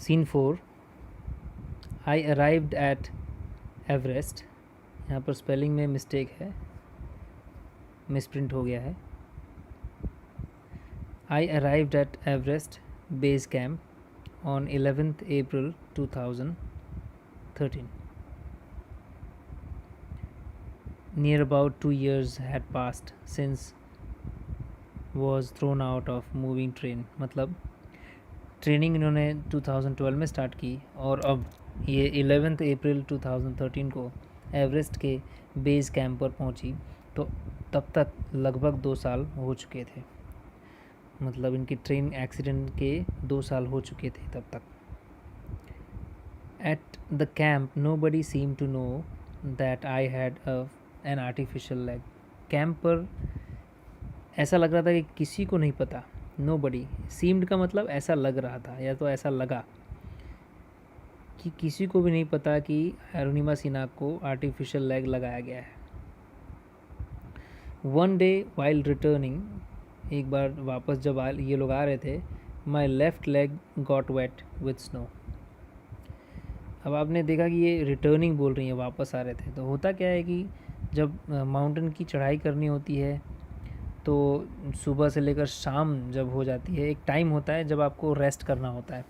Scene 4, I arrived at Everest. यहाँ पर spelling में मिस्टेक है, मिसप्रिंट हो गया है। आई arrived at Everest base camp on 11th April 2013. Near about 2 years had passed since was thrown out of moving train। मतलब training इन्होंने 2012 में स्टार्ट की और अब ये 11th April 2013 को एवरेस्ट के बेस कैंप पर पहुंची, तो तब तक लगभग 2 साल हो चुके थे। मतलब इनकी ट्रेन एक्सीडेंट के 2 साल हो चुके थे तब तक। At the camp nobody seem to know that I had an artificial leg. Camp पर ऐसा लग रहा था कि किसी को नहीं पता। नो बडी सीम्ड का मतलब ऐसा लग रहा था या तो ऐसा लगा कि किसी को भी नहीं पता कि अरुणिमा सिन्हा को आर्टिफिशियल लेग लगाया गया है। वन डे वाइल रिटर्निंग, एक बार वापस जब ये लोग आ रहे थे, my left leg got wet with snow. अब आपने देखा कि ये रिटर्निंग बोल रही है, वापस आ रहे थे। तो होता क्या है कि जब माउंटेन की चढ़ाई करनी होती है तो सुबह से लेकर शाम जब हो जाती है, एक टाइम होता है जब आपको रेस्ट करना होता है,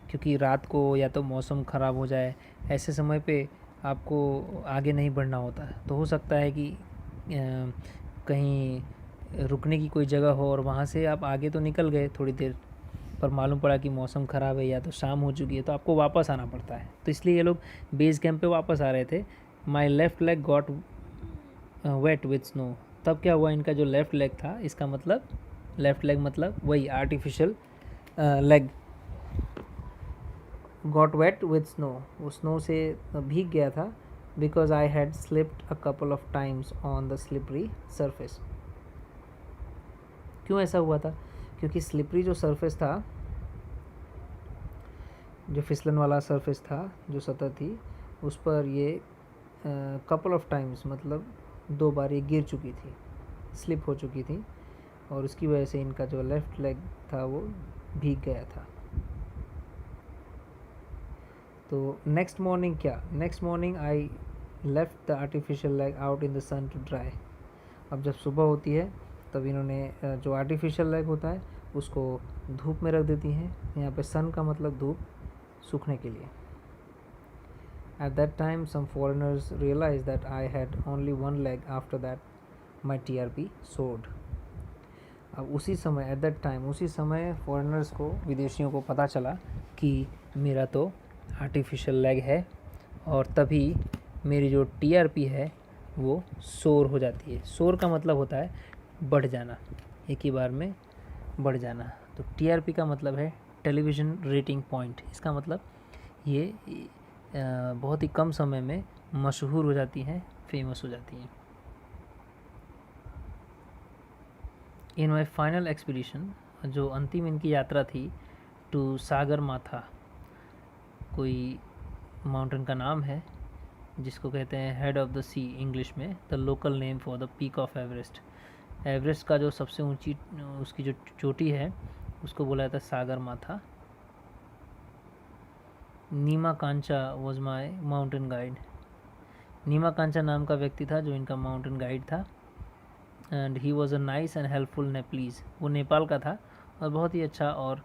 क्योंकि रात को या तो मौसम ख़राब हो जाए, ऐसे समय पे आपको आगे नहीं बढ़ना होता है। तो हो सकता है कि कहीं रुकने की कोई जगह हो और वहाँ से आप आगे तो निकल गए थोड़ी देर, पर मालूम पड़ा कि मौसम ख़राब है या तो शाम हो चुकी है, तो आपको वापस आना पड़ता है। तो इसलिए ये लोग बेस कैंप पे वापस आ रहे थे। My left leg got wet with snow. तब क्या हुआ, इनका जो लेफ़्ट लेग था, इसका मतलब लेफ़्ट लेग मतलब वही artificial leg, got wet with snow, वो स्नो से भीग गया था। Because I had slipped a couple of times on the slippery surface. क्यों ऐसा हुआ था? क्योंकि स्लिपरी जो सरफेस था, जो फिसलन वाला सरफेस था, जो सतह थी, उस पर ये कपल ऑफ टाइम्स मतलब 2 बार ये गिर चुकी थी, स्लिप हो चुकी थी, और उसकी वजह से इनका जो लेफ़्ट लेग था वो भीग गया था। तो नेक्स्ट मॉर्निंग क्या, next morning I left the artificial leg out in the sun to dry. अब जब सुबह होती है तब इन्होंने जो आर्टिफिशियल लेग होता है उसको धूप में रख देती हैं। यहाँ पे सन का मतलब धूप, सूखने के लिए। At that time some foreigners realise that I had only one leg after that my TRP soared. अब उसी समय, एट दैट टाइम, उसी समय फॉरेनर्स को, विदेशियों को पता चला कि मेरा तो आर्टिफिशियल लेग है, और तभी मेरी जो TRP है वो सोर हो जाती है। सोर का मतलब होता है बढ़ जाना, एक ही बार में बढ़ जाना। तो TRP का मतलब है टेलीविज़न रेटिंग पॉइंट। इसका मतलब ये बहुत ही कम समय में मशहूर हो जाती हैं, फेमस हो जाती हैं। इन माई फाइनल एक्सपीडिशन, जो अंतिम इनकी यात्रा थी, टू सागर माथा, कोई माउंटेन का नाम है जिसको कहते हैं head of the sea English में, the local name for the peak of Everest. Everest का जो सबसे ऊंची उसकी जो चोटी है उसको बोला जाता है सागर माथा। नीमा कांचा वॉज माई माउंटेन गाइड। नीमा कांचा नाम का व्यक्ति था जो इनका माउंटेन गाइड था। And he was a nice and helpful Nepalese. वो नेपाल का था और बहुत ही अच्छा और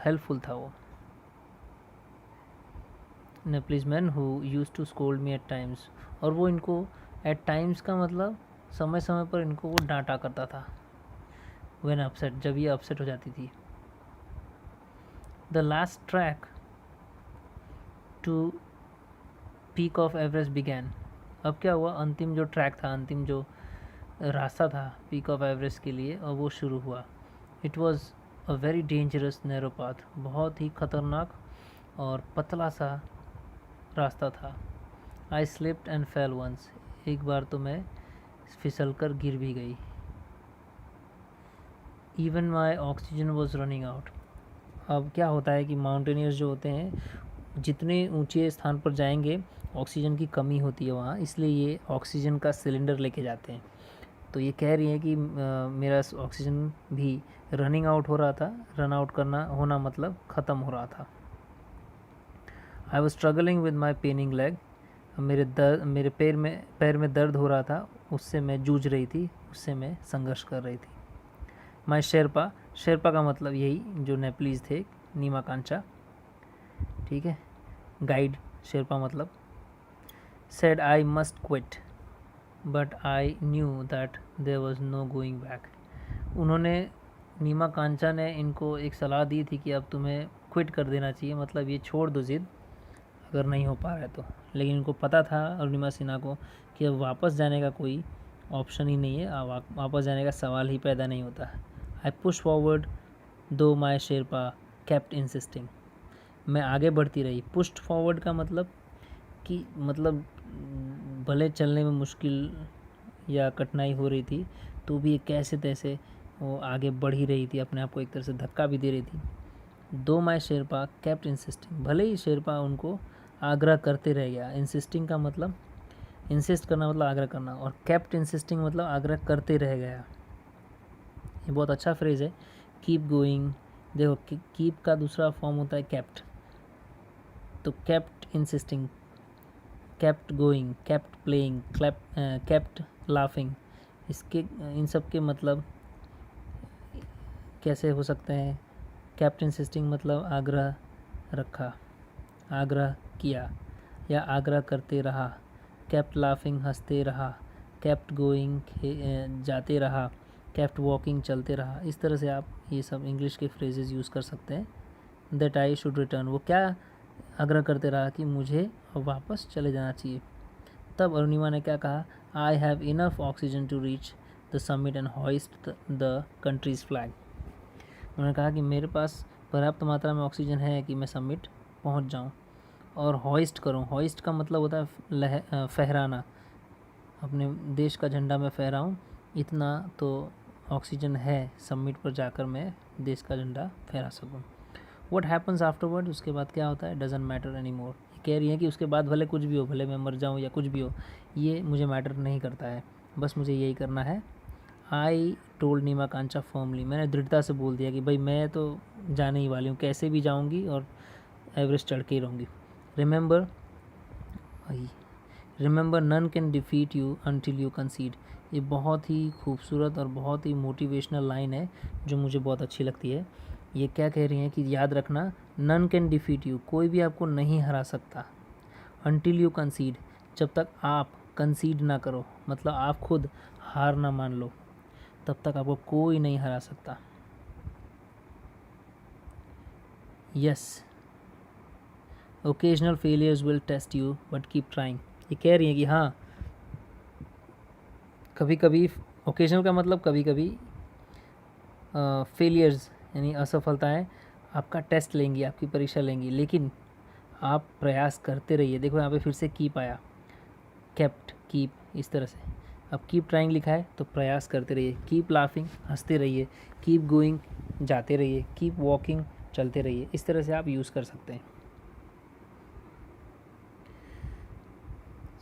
हेल्पफुल था वो। Nepalese man who used to scold me at times. और वो इनको एट टाइम्स का मतलब समय समय पर इनको वो डांटा करता था। व्हेन अपसेट, जब ये अपसेट हो जाती थी। The last trek to peak of Everest began. अब क्या हुआ, अंतिम जो ट्रैक था, अंतिम जो रास्ता था पीक ऑफ एवरेस्ट के लिए, और वो शुरू हुआ। It was a very dangerous narrow path. बहुत ही ख़तरनाक और पतला सा रास्ता था। आई स्लिप्ड एंड फेल वंस। एक बार तो मैं फिसल कर गिर भी गई। Even my oxygen was running out. अब क्या होता है कि माउंटेनियर्स जो होते हैं, जितने ऊंचे स्थान पर जाएंगे ऑक्सीजन की कमी होती है वहाँ, इसलिए ये ऑक्सीजन का सिलेंडर लेके जाते हैं। तो ये कह रही है कि मेरा ऑक्सीजन भी रनिंग आउट हो रहा था। रन आउट करना होना मतलब ख़त्म हो रहा था। I was struggling with my paining leg, मेरे पैर में दर्द हो रहा था, उससे मैं जूझ रही थी, उससे मैं संघर्ष कर रही थी। माई शेरपा, शेरपा का मतलब यही जो नेपलीज थे, नीमा कांचा, ठीक है, गाइड शेरपा मतलब। Said I must quit but I knew that there was no going back. उन्होंने, नीमा कांचा ने इनको एक सलाह दी थी कि अब तुम्हें क्विट कर देना चाहिए, मतलब ये छोड़ दो ज़िद अगर नहीं हो पा रहा है तो। लेकिन इनको पता था अरुणिमा सिन्हा को कि अब वापस जाने का कोई ऑप्शन ही नहीं है, वापस जाने का सवाल ही पैदा नहीं होता। आई पुश फॉरवर्ड दो माई शेरपा केप्ट इंसिस्टिंग। मैं आगे बढ़ती रही। पुश्ड फॉरवर्ड का मतलब कि मतलब भले चलने में मुश्किल या कठिनाई हो रही थी तो भी कैसे तैसे वो आगे बढ़ ही रही थी, अपने आप को एक तरह से धक्का भी दे रही थी। दो माई शेरपा केप्ट इंसिस्टिंग, भले ही शेरपा उनको आग्रह करते रह गया। इंसिस्टिंग का मतलब, इंसिस्ट करना मतलब आग्रह करना, और केप्ट इंसिस्टिंग मतलब आग्रह करते रह गया। ये बहुत अच्छा फ्रेज़ है, कीप गोइंग। देखो कीप का दूसरा फॉर्म होता है केप्ट, तो kept insisting, kept going, kept playing, kept laughing, इसके इन सब के मतलब कैसे हो सकते हैं। केप्ट इंसिस्टिंग मतलब आग्रह रखा, आग्रह किया या आग्रह करते रहा। केप्ट लाफिंग हंसते रहा, केप्ट गोइंग जाते रहा, केप्ट वॉकिंग चलते रहा। इस तरह से आप ये सब इंग्लिश के फ्रेजेस यूज़ कर सकते हैं। दैट आई शुड रिटर्न, वो क्या आग्रह करते रहा कि मुझे वापस चले जाना चाहिए। तब अरुणिमा ने क्या कहा, I have enough oxygen to reach the summit and hoist the country's flag. उन्होंने कहा कि मेरे पास पर्याप्त मात्रा में ऑक्सीजन है कि मैं समिट पहुंच जाऊं और हॉइस्ट करूं। हॉइस्ट का मतलब होता है फहराना, अपने देश का झंडा मैं फहराऊं, इतना तो ऑक्सीजन है समिट पर जाकर मैं देश का झंडा फहरा सकूं। व्हाट हैपन्स आफ्टरवर्ड, उसके बाद क्या होता है, डजंट मैटर एनी मोर। कह रही है कि उसके बाद भले कुछ भी हो, भले मैं मर जाऊँ या कुछ भी हो, ये मुझे मैटर नहीं करता है, बस मुझे यही करना है। I told Neema Kancha firmly, मैंने दृढ़ता से बोल दिया कि भाई मैं तो जाने ही वाली हूँ, कैसे भी जाऊँगी और एवरेस्ट चढ़ के ही रहूँगी। Remember none can defeat you until you concede. ये बहुत ही खूबसूरत और बहुत ही मोटिवेशनल लाइन है जो मुझे बहुत अच्छी लगती है। ये क्या कह रही हैं कि याद रखना, नन कैन डिफीट यू, कोई भी आपको नहीं हरा सकता, अनटिल यू कंसीड, जब तक आप कंसीड ना करो, मतलब आप खुद हार ना मान लो, तब तक आपको कोई नहीं हरा सकता। Yes, occasional failures will test you but keep trying. ये कह रही है कि हाँ, कभी कभी, ओकेजनल का मतलब कभी कभी, फेलियर्स यानी असफलताएं आपका टेस्ट लेंगी, आपकी परीक्षा लेंगी, लेकिन आप प्रयास करते रहिए। देखो यहाँ पे फिर से कीप आया, केप्ट, कीप, इस तरह से। अब कीप ट्राइंग लिखा है तो प्रयास करते रहिए, कीप लाफिंग हंसते रहिए, कीप गोइंग जाते रहिए, कीप वॉकिंग चलते रहिए। इस तरह से आप यूज़ कर सकते हैं।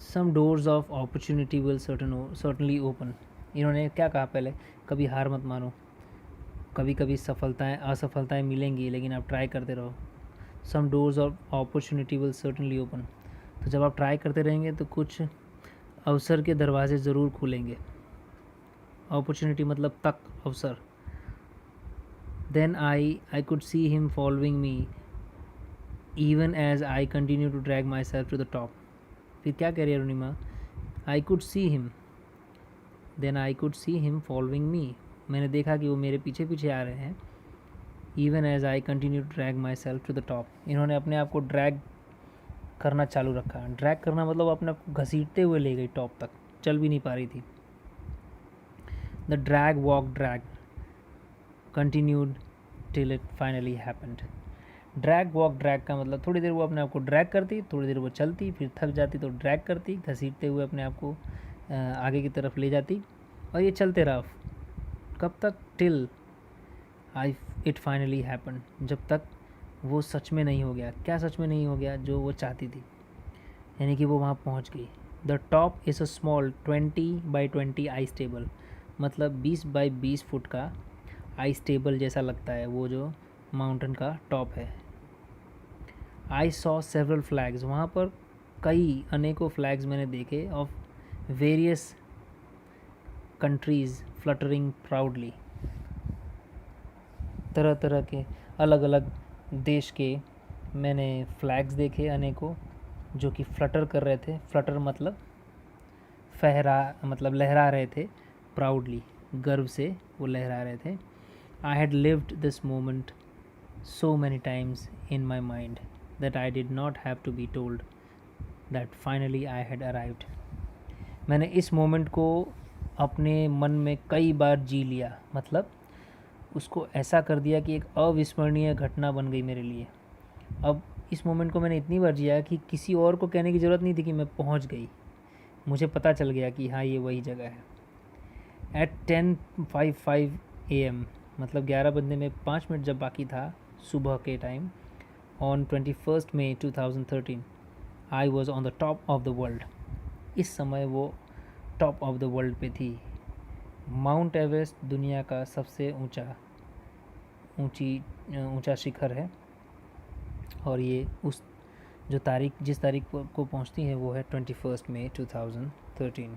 Some doors of opportunity will certainly open. इन्होंने क्या कहा पहले, कभी हार मत मानो, कभी कभी असफलताएं मिलेंगी, लेकिन आप ट्राई करते रहो। Some doors of opportunity will certainly open, तो जब आप ट्राई करते रहेंगे तो कुछ अवसर के दरवाजे ज़रूर खुलेंगे। अपॉर्चुनिटी मतलब तक, अवसर। Then I could see him following me even as I continue to drag myself to the top. फिर क्या कह रही है Arunima, I could see him, then I could see him following me, मैंने देखा कि वो मेरे पीछे पीछे आ रहे हैं। Even as I continue to drag myself to the top, इन्होंने अपने आप को ड्रैग करना चालू रखा। ड्रैग करना मतलब अपने आप को घसीटते हुए ले गई टॉप तक, चल भी नहीं पा रही थी। The drag walk drag continued till it finally happened. Drag walk drag का मतलब थोड़ी देर वो अपने आप को ड्रैग करती, थोड़ी देर वो चलती, फिर थक जाती तो ड्रैग करती, घसीटते हुए अपने आप को आगे की तरफ ले जाती, और ये चलते रहा। कब तक, टिल इट फाइनली हैपेंड, जब तक वो सच में नहीं हो गया। क्या सच में नहीं हो गया, जो वो चाहती थी, यानी कि वो वहाँ पहुँच गई। The top is a small 20x20 ice table, मतलब 20x20 फुट का आइस टेबल जैसा लगता है वो जो माउंटेन का टॉप है। आई सॉ सेवरल फ्लैग्स, वहाँ पर कई अनेकों फ्लैग्स मैंने देखे of various countries fluttering proudly, तरह तरह के अलग अलग देश के मैंने फ्लैग्स देखे अनेकों जो कि फ्लटर कर रहे थे। फ्लटर मतलब लहरा रहे थे, प्राउडली, गर्व से वो लहरा रहे थे। I had lived this moment so many times in my mind that I did not have to be told that finally I had arrived. मैंने इस मोमेंट को अपने मन में कई बार जी लिया, मतलब उसको ऐसा कर दिया कि एक अविस्मरणीय घटना बन गई मेरे लिए। अब इस मोमेंट को मैंने इतनी बार जिया कि किसी और को कहने की ज़रूरत नहीं थी कि मैं पहुंच गई, मुझे पता चल गया कि हाँ ये वही जगह है। एट 10:55 AM, मतलब 11 बजने में 5 मिनट जब बाकी था सुबह के time, on 21 May 2013 I was on the top of the world. इस समय वो टॉप ऑफ द वर्ल्ड पे थी। माउंट एवरेस्ट दुनिया का सबसे ऊंचा शिखर है, और ये जिस तारीख को पहुंचती है वो है 21 May 2013।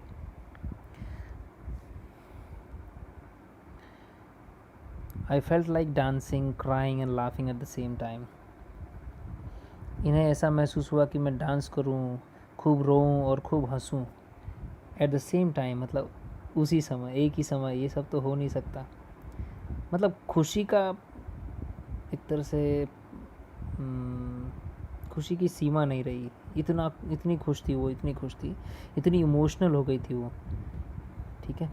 I felt like dancing, crying and laughing at the same time. इन्हें ऐसा महसूस हुआ कि मैं डांस करूं, खूब रोऊं और खूब हंसूं एट द सेम टाइम, मतलब उसी समय, एक ही समय। ये सब तो हो नहीं सकता। मतलब खुशी का एक तरह से खुशी की सीमा नहीं रही। इतनी खुश थी वो, इतनी खुश थी, इतनी इमोशनल हो गई थी वो, ठीक है।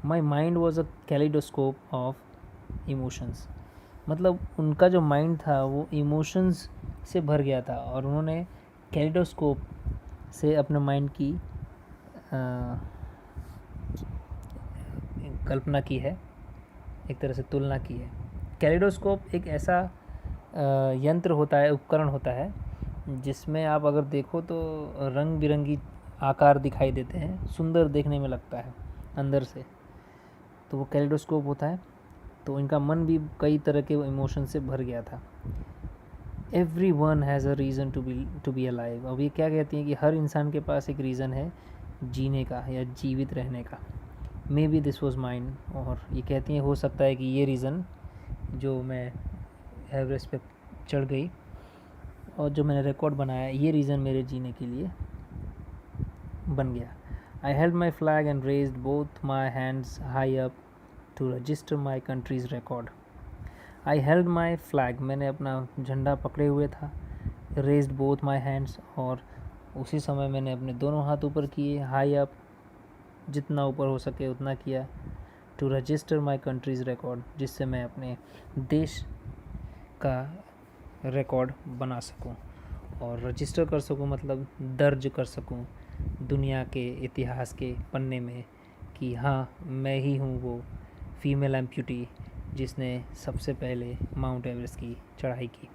My mind was a kaleidoscope of emotions, मतलब उनका जो माइंड था वो इमोशंस से भर गया था, और उन्होंने कैलिडोस्कोप से अपने माइंड की कल्पना की है, एक तरह से तुलना की है। कैलिडोस्कोप एक ऐसा यंत्र होता है, उपकरण होता है, जिसमें आप अगर देखो तो रंग बिरंगी आकार दिखाई देते हैं, सुंदर देखने में लगता है अंदर से, तो वो कैलिडोस्कोप होता है। तो इनका मन भी कई तरह के इमोशन से भर गया था। Everyone has a reason to be alive. अब ये क्या कहती हैं कि हर इंसान के पास एक रीज़न है जीने का या जीवित रहने का। May be this was mine, और ये कहती हैं हो सकता है कि ये रीज़न जो मैं एवरेस्ट पे चढ़ गई और जो मैंने रिकॉर्ड बनाया, ये रीज़न मेरे जीने के लिए बन गया। I held my flag and raised both my hands high up to register my country's record. I held my flag, मैंने अपना झंडा पकड़े हुए था। raised both my hands, और उसी समय मैंने अपने दोनों हाथ ऊपर किए, high up, जितना ऊपर हो सके उतना किया, to register my country's record, जिससे मैं अपने देश का रिकॉर्ड बना सकूं, और रजिस्टर कर सकूं मतलब दर्ज कर सकूं दुनिया के इतिहास के पन्ने में कि हाँ मैं ही हूँ वो फीमेल एम्प्यूटी जिसने सबसे पहले माउंट एवरेस्ट की चढ़ाई की।